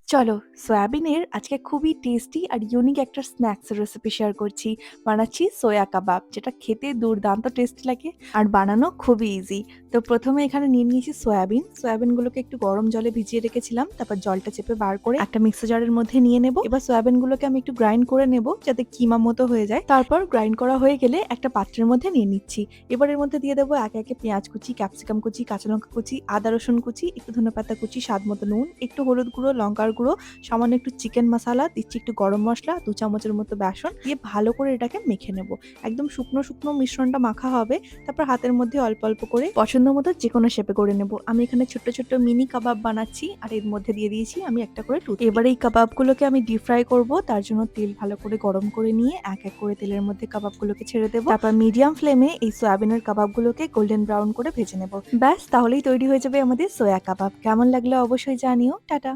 চলো সয়াবিনের আজকে খুবই টেস্টি আর ইউনিক একটা স্ন্যাক্স রেসিপি শেয়ার করছি। বানাচ্ছি সোয়া কাবাব, যেটা খেতে দুর্দান্ত টেস্টি লাগে আর বানানো খুবই ইজি। তো প্রথমে এখানে নিয়ে নিয়েছি সয়াবিনগুলোকে একটু গরম জলে ভিজিয়ে রেখেছিলাম, তারপর জলটা চেপে বার করে একটা মিক্সার জারের মধ্যে নিয়ে নেব। এবার সয়াবিনগুলোকে আমি একটু গ্রাইন্ড করে নেব যাতে কিমা মতো হয়ে যায়। তারপর গ্রাইন্ড করা হয়ে গেলে একটা পাত্রের মধ্যে নিয়ে নিচ্ছি। এবার এর মধ্যে দিয়ে দেবো একে একে পেঁয়াজ কুচি, ক্যাপসিকাম কুচি, কাঁচা লঙ্কা কুচি, আদা রসুন কুচি, একটু ধনেপাতা কুচি, স্বাদ মতো নুন, একটু হলুদ গুঁড়ো, লঙ্কার গুঁড়ো, সামান্য একটু চিকেন মশলা দিচ্ছি, একটু গরম মশলা, 2 চামচের মতো বেসন দিয়ে ভালো করে এটাকে মেখে নেব। একদম শুকনো শুকনো মিশ্রণটা মাখা হবে। তারপর হাতের মধ্যে অল্প অল্প করে পছন্দ মতো যে কোনো শেপে করে নেব। আমি এখানে ছোট্ট ছোট্ট মিনি কাবাব বানাচ্ছি আর এর মধ্যে দিয়ে দিয়েছি আমি একটা করে টুথপিক। এবার এই কাবাবগুলোকে আমি ডিপ ফ্রাই করব। তার জন্য তেল ভালো করে গরম করে নিয়ে এক এক করে তেলের মধ্যে কাবাবগুলোকে ছেড়ে দেবো। তারপর মিডিয়াম ফ্লেমে এই সয়াবিনের কাবাবগুলোকে গোল্ডেন ব্রাউন করে ভেজে নেব। ব্যাস, তাহলেই তৈরি হয়ে যাবে আমাদের সোয়া কাবাব। কেমন লাগলো অবশ্যই জানিও। টাটা।